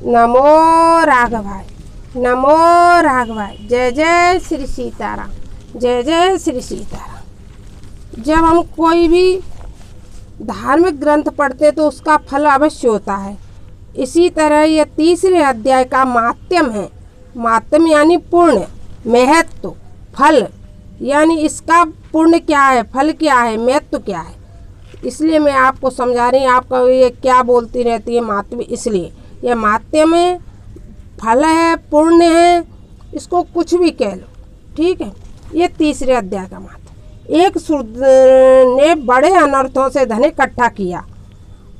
नमो राघवाय, नमो राघवाय। जय जय श्री सीताराम, जय जय श्री सीताराम। जब हम कोई भी धार्मिक ग्रंथ पढ़ते तो उसका फल अवश्य होता है। इसी तरह यह तीसरे अध्याय का माहात्म्य है। माहात्म्य यानी पुण्य, महत्व, फल, यानी इसका पुण्य क्या है, फल क्या है, महत्व क्या है। इसलिए मैं आपको समझा रही हूँ। आपका ये क्या बोलती रहती है माहात्म्य, इसलिए यह माहात्म्य में फल है, पुण्य है, इसको कुछ भी कह लो, ठीक है। ये तीसरे अध्याय का माहात्म्य। एक शूद्र ने बड़े अनर्थों से धन इकट्ठा किया,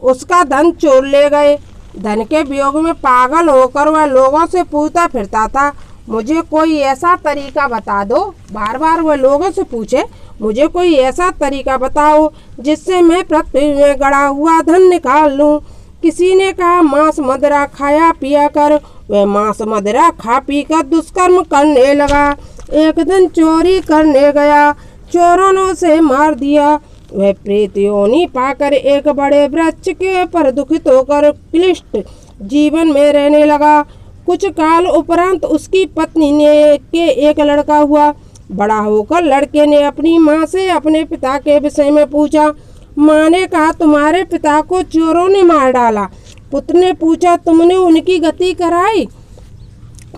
उसका धन चोर ले गए। धन के वियोग में पागल होकर वह लोगों से पूछता फिरता था, मुझे कोई ऐसा तरीका बता दो। बार बार वह लोगों से पूछे, मुझे कोई ऐसा तरीका बताओ जिससे मैं पृथ्वी में गड़ा हुआ धन निकाल लूं। किसी ने कहा, मांस मदिरा खाया पिया कर। वह मांस मदिरा खा पी कर दुष्कर्म करने लगा। एक दिन चोरी करने गया, चोरों ने उसे मार दिया। वह प्रेत योनि पाकर एक बड़े वृक्ष के पर दुखित होकर क्लिष्ट जीवन में रहने लगा। कुछ काल उपरांत उसकी पत्नी ने के एक लड़का हुआ। बड़ा होकर लड़के ने अपनी माँ से अपने पिता के विषय में पूछा। माँ ने कहा, तुम्हारे पिता को चोरों ने मार डाला। पुत्र ने पूछा, तुमने उनकी गति कराई?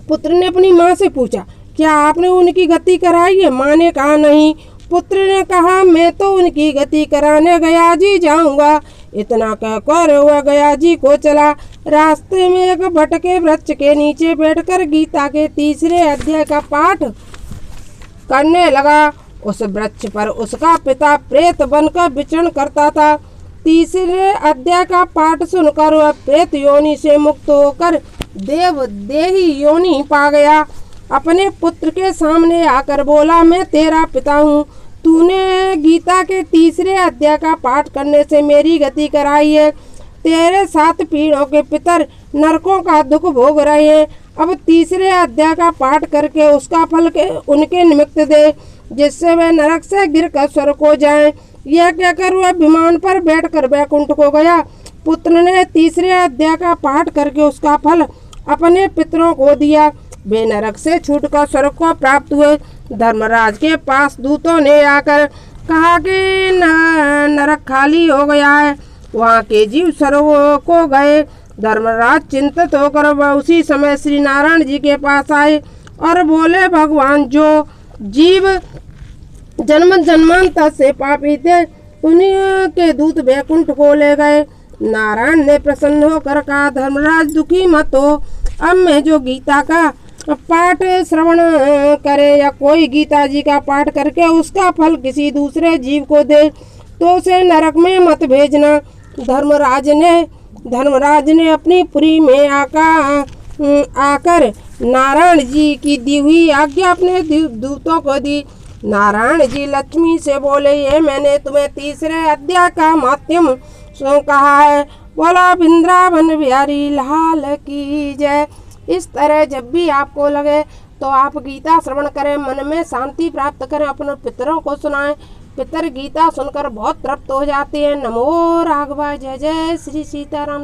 पुत्र ने अपनी माँ से पूछा, क्या आपने उनकी गति कराई है? माँ ने कहा, नहीं। पुत्र ने कहा, मैं तो उनकी गति कराने गया जी जाऊंगा। इतना कहकर वह गया जी को चला। रास्ते में एक भटके वृक्ष के नीचे बैठकर गीता के तीसरे अध्याय का पाठ करने लगा। उस वृक्ष पर उसका पिता प्रेत बनकर विचरण करता था। तीसरे अध्याय का पाठ सुनकर वह प्रेत योनि से मुक्त होकर देव देही योनि पा गया। अपने पुत्र के सामने आकर बोला, मैं तेरा पिता हूँ। तूने गीता के तीसरे अध्याय का पाठ करने से मेरी गति कराई है। तेरे 7 पीढ़ों के पितर नरकों का दुख भोग रहे हैं। अब तीसरे अध्याय का पाठ करके उसका फल के उनके निमित्त दे, जिससे वे नरक से गिरकर स्वर्ग को जाएं। यह कहकर वह विमान पर बैठकर वैकुंठ को गया। पुत्र ने तीसरे अध्याय का पाठ करके उसका फल अपने पितरों को दिया। वे नरक से छूटकर स्वर्ग को प्राप्त हुए। धर्मराज के पास दूतों ने आकर कहा कि नरक खाली हो गया है, वहाँ के जीव स्वर्ग को गए। धर्मराज चिंतित होकर वह उसी समय श्री नारायण जी के पास आए और बोले, भगवान, जो जीव जन्म जन्मांतर से पापी थे, उन्हीं के दूत वैकुंठ को ले गए। नारायण ने प्रसन्न होकर कहा, धर्मराज दुखी मत हो। अब मैं जो गीता का पाठ श्रवण करे या कोई गीता जी का पाठ करके उसका फल किसी दूसरे जीव को दे तो उसे नरक में मत भेजना। धर्मराज ने अपनी पुरी में आकर नारायण जी की दी हुई आज्ञा अपने दूतों को दी। नारायण जी लक्ष्मी से बोले, ये मैंने तुम्हें तीसरे अध्याय का माध्यम कहा है। बोला वृंदावन बिहारी लाल की जय। इस तरह जब भी आपको लगे तो आप गीता श्रवण करें, मन में शांति प्राप्त करें, अपने पितरों को सुनाएं। पितर गीता सुनकर बहुत तृप्त हो जाते हैं। नमो राघवाय, जय जय श्री सीताराम।